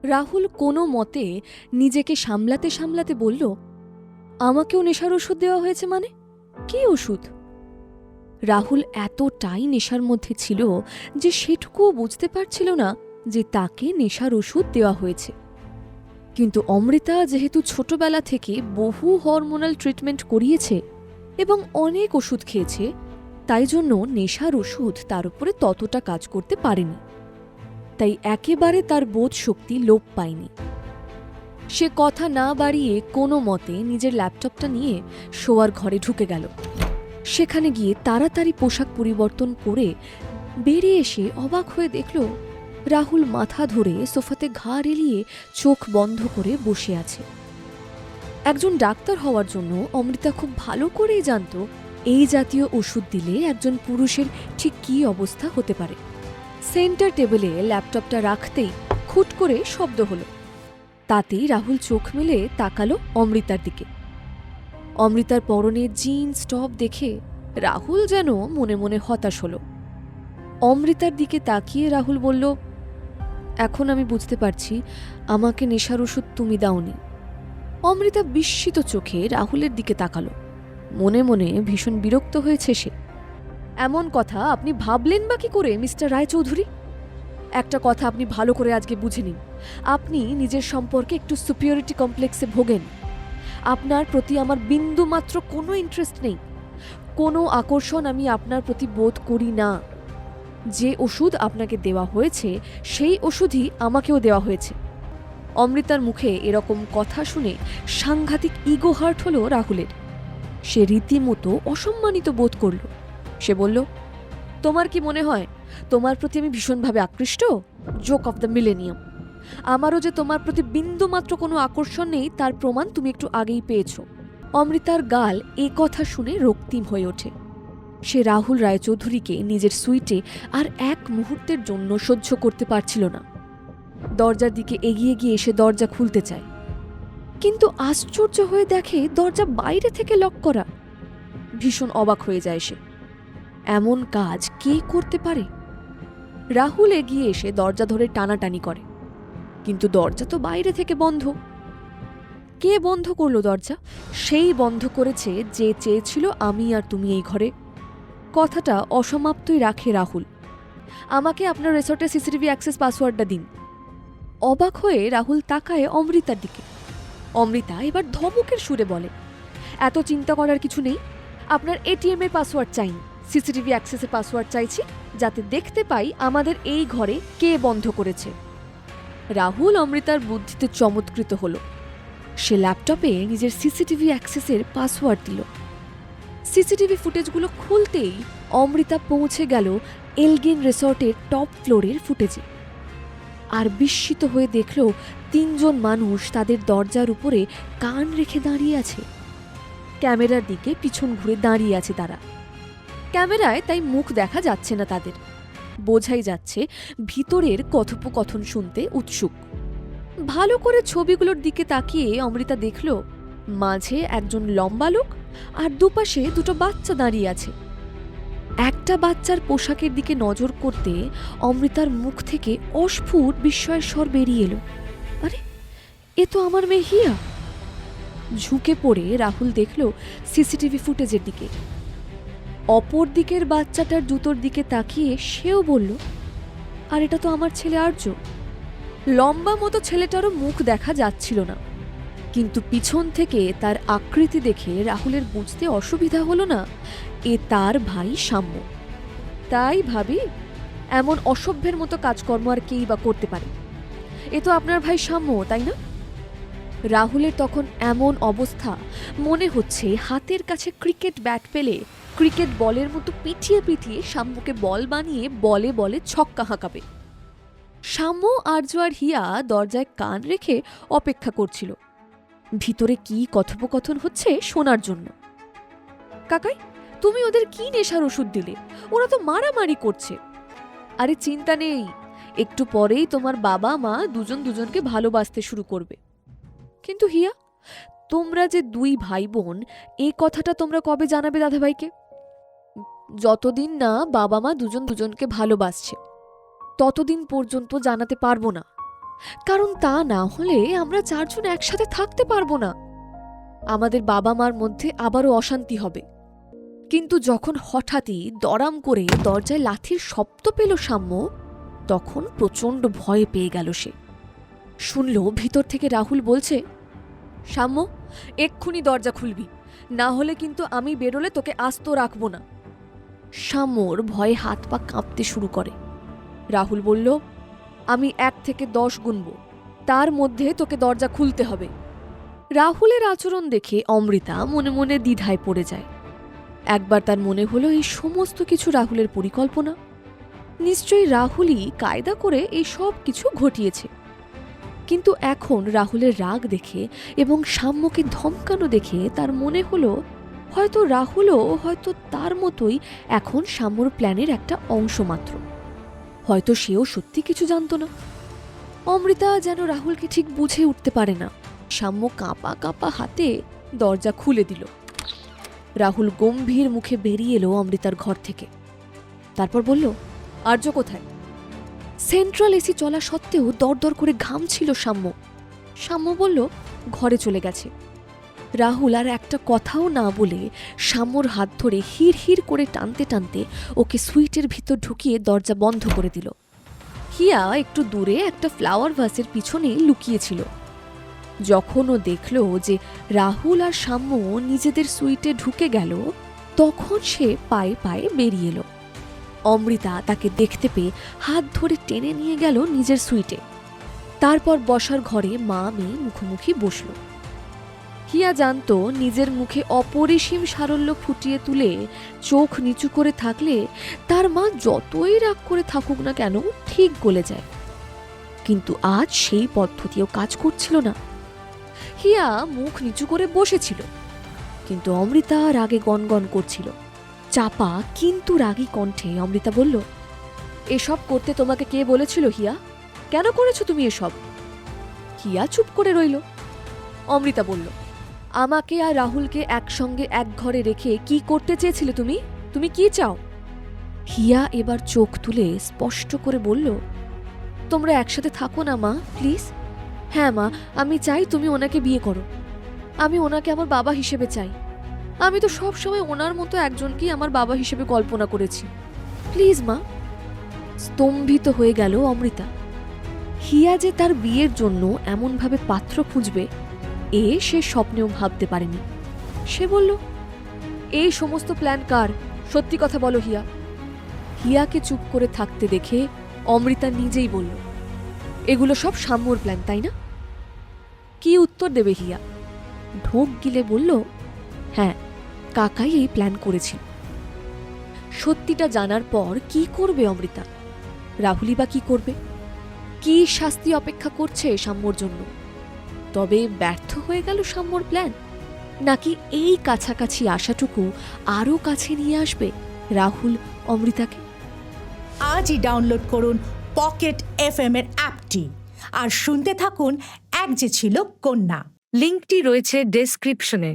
রাহুল কোনো মতে নিজেকে সামলাতে সামলাতে বলল, আমাকেও নেশার ওষুধ দেওয়া হয়েছে মানে? কি ওষুধ? রাহুল এতটাই নেশার মধ্যে ছিল যে সেটুকুও বুঝতে পারছিল না যে তাকে নেশার ওষুধ দেওয়া হয়েছে। কিন্তু অমৃতা যেহেতু ছোটবেলা থেকে বহু হরমোনাল ট্রিটমেন্ট করিয়েছে এবং অনেক ওষুধ খেয়েছে, তাই জন্য নেশার ওষুধ তার উপরে ততটা কাজ করতে পারেনি। তাই একেবারে তার বোধ শক্তি লোপ পায়নি। সে কথা না বাড়িয়ে কোনো মতে নিজের ল্যাপটপটা নিয়ে শোয়ার ঘরে ঢুকে গেল। সেখানে গিয়ে তাড়াতাড়ি পোশাক পরিবর্তন করে বেরিয়ে এসে অবাক হয়ে দেখল রাহুল মাথা ধরে সোফাতে ঘাড় এলিয়ে চোখ বন্ধ করে বসে আছে। একজন ডাক্তার হওয়ার জন্য অমৃতা খুব ভালো করেই জানত এই জাতীয় ওষুধ দিলে একজন পুরুষের ঠিক কী অবস্থা হতে পারে। সেন্টার টেবিলে ল্যাপটপটা রাখতেই খুট করে শব্দ হলো। তাতেই রাহুল চোখ মেলে তাকালো অমৃতার দিকে। অমৃতার পরনে জিন্স টপ দেখে রাহুল যেন মনে মনে হতাশ হল। অমৃতার দিকে তাকিয়ে রাহুল বলল, এখন আমি বুঝতে পারছি আমাকে নেশার ওষুধ তুমি দাওনি। অমৃতা বিস্মিত চোখে রাহুলের দিকে তাকালো। মনে মনে ভীষণ বিরক্ত হয়েছে সে। এমন কথা আপনি ভাবলেন বা কি করে মিস্টার রায়চৌধুরী? একটা কথা আপনি ভালো করে আজকে বুঝে নিন, আপনি নিজের সম্পর্কে একটু সুপিরিয়রিটি কমপ্লেক্সে ভোগেন। আপনার প্রতি আমার বিন্দুমাত্র কোনো ইন্টারেস্ট নেই, কোনো আকর্ষণ আমি আপনার প্রতি বোধ করি না। যে ওষুধ আপনাকে দেওয়া হয়েছে সেই ওষুধই আমাকেও দেওয়া হয়েছে। অমৃতার মুখে এরকম কথা শুনে সাংঘাতিক ইগো হার্ট হলো রাহুলের। সে রীতিমতো অসম্মানিত বোধ করল। সে বলল, তোমার কি মনে হয় তোমার প্রতি আমি ভীষণভাবে আকৃষ্ট? Joke of the millennium. আমারও যে তোমার প্রতি বিন্দুমাত্র কোনো আকর্ষণ নেই তার প্রমাণ তুমি একটু আগেই পেয়েছ। অমৃতার গাল এ কথা শুনে রক্তিম হয়ে ওঠে। সে রাহুল রায়চৌধুরীকে নিজের সুইটে আর এক মুহূর্তের জন্য সহ্য করতে পারছিল না। দরজার দিকে এগিয়ে গিয়ে সে দরজা খুলতে চায়, কিন্তু আশ্চর্য হয়ে দেখে দরজা বাইরে থেকে লক করা। ভীষণ অবাক হয়ে যায় সে। এমন কাজ কে করতে পারে? রাহুল এগিয়ে এসে দরজা ধরে টানাটানি করে, কিন্তু দরজা তো বাইরে থেকে বন্ধ। কে বন্ধ করলো দরজা? সেই বন্ধ করেছে যে চেয়েছিল আমি আর তুমি এই ঘরে। কথাটা অসমাপ্তই রাখে রাহুল। আমাকে আপনার রিসর্টের সিসিটিভি অ্যাক্সেস পাসওয়ার্ডটা দিন। অবাক হয়ে রাহুল তাকায় অমৃতার দিকে। অমৃতা এবার ধমকের সুরে বলে, এত চিন্তা করার কিছু নেই। আপনার এটিএম এর পাসওয়ার্ড চাইনি, সিসিটিভি অ্যাক্সেসের পাসওয়ার্ড চাইছি, যাতে দেখতে পাই আমাদের এই ঘরে কে বন্ধ করেছে। রাহুল অমৃতার বুদ্ধিতে চমৎকৃত হল। সে ল্যাপটপে নিজের সিসিটিভি অ্যাক্সেসের পাসওয়ার্ড দিল। সিসিটিভি ফুটেজগুলো খুলতেই অমৃতা পৌঁছে গেল এলগিন রিসর্টের টপ ফ্লোরের ফুটেজে। আর বিস্মিত হয়ে দেখল ৩ জন মানুষ তাদের দরজার উপরে কান রেখে দাঁড়িয়ে আছে। ক্যামেরার দিকে পিছন ঘুরে দাঁড়িয়ে আছে তারা। ক্যামেরায় তাই মুখ দেখা যাচ্ছে না তাদের। বোঝাই যাচ্ছে ভিতরের কথোপকথন শুনতে উৎসুক। ভালো করে ছবিগুলোর দিকে তাকিয়ে অমৃতা দেখল মাঝে একজন লম্বা লোক আর দুপাশে দুটো বাচ্চা দাঁড়িয়ে আছে। একটা বাচ্চার পোশাকের দিকে নজর করতে অমৃতার মুখ থেকে অস্ফুট বিস্ময়ের স্বর বেরিয়ে এলো, আরে এ তো আমার মেয়ে হিয়া। ঝুঁকে পড়ে রাহুল দেখল সিসিটিভি ফুটেজের দিকে। অপর দিকের বাচ্চাটার জুতোর দিকে তাকিয়ে সেও বলল, আর এটা তো আমার ছেলে আর্য। লম্বা মতো ছেলেটারও মুখ দেখা যাচ্ছিল না, কিন্তু পিছন থেকে তার আকৃতি দেখে রাহুলের বুঝতে অসুবিধা হলো না এ তার ভাই সাম্য। তাই ভাবি, এমন অসভ্যের মতো কাজকর্ম আর কেই বা করতে পারে? এ তো আপনার ভাই সাম্য, তাই না? রাহুলের তখন এমন অবস্থা, মনে হচ্ছে হাতের কাছে ক্রিকেট ব্যাট পেলে ক্রিকেট বলের মতো পিটিয়ে পিটিয়ে সাম্যকে বল বানিয়ে বলে বলে ছক্কা হাঁকাবে। সাম্য, আর্য আর হিয়া দরজায় কান রেখে অপেক্ষা করছিল ভিতরে কি কথোপকথন হচ্ছে শোনার জন্য। কাকাই, তুমি ওদের কি নেশার ওষুধ দিলে? ওরা তো মারামারি করছে। আরে চিন্তা নেই, একটু পরেই তোমার বাবা মা দুজন দুজনকে ভালোবাসতে শুরু করবে। কিন্তু হিয়া, তোমরা যে 2 ভাই বোন, এই কথাটা তোমরা কবে জানাবে দাদাভাইকে? যতদিন না বাবা মা দুজন দুজনকে ভালোবাসছে ততদিন পর্যন্ত জানাতে পারবো না। কারণ তা না হলে আমরা চারজন একসাথে থাকতে পারবো না। আমাদের বাবা মার মধ্যে আবারও অশান্তি হবে। কিন্তু যখন হঠাৎই দড়াম করে দরজায় লাথির শব্দ পেল সাম্য, তখন প্রচণ্ড ভয় পেয়ে গেল সে। শুনল ভিতর থেকে রাহুল বলছে, সাম্য, এক্ষুনি দরজা খুলবি, না হলে কিন্তু আমি বেরোলে তোকে আস্ত রাখবো না। সাম্যর ভয়ে হাত পা কাঁপতে শুরু করে। রাহুল বলল, আমি 1 থেকে 10 গুনব, তার মধ্যে তোকে দরজা খুলতে হবে। রাহুলের আচরণ দেখে অমৃতা মনে মনে দ্বিধায় পড়ে যায়। একবার তার মনে হলো এই সমস্ত কিছু রাহুলের পরিকল্পনা। নিশ্চয়ই রাহুলই কায়দা করে এই সব কিছু ঘটিয়েছে। কিন্তু এখন রাহুলের রাগ দেখে এবং সাম্যকে ধমকানো দেখে তার মনে হলো হয়তো রাহুলও হয়তো তার মতোই এখন সাম্যর প্ল্যানের একটা অংশ মাত্র। হয়তো সেও সত্যি কিছু জানত না। অমৃতা যেন রাহুলকে ঠিক বুঝে উঠতে পারে না। সাম্য কাঁপা কাঁপা হাতে দরজা খুলে দিল। রাহুল গম্ভীর মুখে বেরিয়ে এলো অমৃতার ঘর থেকে। তারপর বলল, আর্য কোথায়? সেন্ট্রাল এসি চলা সত্ত্বেও দরদর করে ঘামছিল সাম্য। সাম্য বলল, ঘরে চলে গেছে। রাহুল আর একটা কথাও না বলে সাম্যর হাত ধরে হিড় হিড় করে টানতে টানতে ওকে সুইটের ভিতর ঢুকিয়ে দরজা বন্ধ করে দিল। হিয়া একটু দূরে একটা ফ্লাওয়ার ভাসের পিছনে লুকিয়েছিল। যখন ও দেখল যে রাহুল আর সাম্য নিজেদের সুইটে ঢুকে গেল, তখন সে পায়ে পায়ে বেরিয়ে এলো। অমৃতা তাকে দেখতে পেয়ে হাত ধরে টেনে নিয়ে গেল নিজের সুইটে। তারপর বসার ঘরে মা মেয়ে মুখোমুখি বসল। হিয়া জানত নিজের মুখে অপরিসীম সারল্য ফুটিয়ে তুলে চোখ নিচু করে থাকলে তার মা যতই রাগ করে থাকুক না কেন ঠিক গলে যায়। কিন্তু আজ সেই পদ্ধতিও কাজ করছিল না। হিয়া মুখ নিচু করে বসেছিল, কিন্তু অমৃতা রাগে গনগন করছিল। চাপা কিন্তু রাগী কণ্ঠে অমৃতা বলল, এসব করতে তোমাকে কে বলেছিল হিয়া? কেন করেছো তুমি এসব? হিয়া চুপ করে রইল। অমৃতা বলল, আমাকে আর রাহুলকে একসঙ্গে এক ঘরে রেখে কি করতে চেয়েছিলে তুমি? তুমি কি চাও? হিয়া এবার চোখ তুলে স্পষ্ট করে বলল, তোমরা একসাথে থাকো না মা, প্লিজ। হ্যাঁ মা, আমি চাই তুমি ওনাকে বিয়ে করো। আমি ওনাকে আমার বাবা হিসেবে চাই। আমি তো সব সময় ওনার মতো একজনকেই আমার বাবা হিসেবে কল্পনা করেছি। প্লিজ মা। স্তম্ভিত হয়ে গেল অমৃতা। হিয়া যে তার বিয়ের জন্য এমনভাবে পাত্র খুঁজবে সে স্বপ্নেও ভাবতে পারেনি। সে বলল, এই সমস্ত প্ল্যান কার? সত্যি কথা বলো হিয়া। হিয়াকে চুপ করে থাকতে দেখে অমৃতা নিজেই বলল, এগুলো সব সাম্যর প্ল্যান, তাই না? কি উত্তর দেবে হিয়া? ঢোক গিলে বলল, হ্যাঁ, কাকাই এই প্ল্যান করেছিল। সত্যিটা জানার পর কি করবে অমৃতা? রাহুলই বা কি করবে? কি শাস্তি অপেক্ষা করছে সাম্যর জন্য? তবে ব্যর্থ হয়ে গেল সাম্যর প্ল্যান, নাকি এই কাছাকাছি আসাটুকু আরও কাছে নিয়ে আসবে রাহুল অমৃতাকে? আজই ডাউনলোড করুন পকেট FM এর অ্যাপটি আর শুনতে থাকুন এক যে ছিল কন্যা। লিংকটি রয়েছে ডেসক্রিপশনে।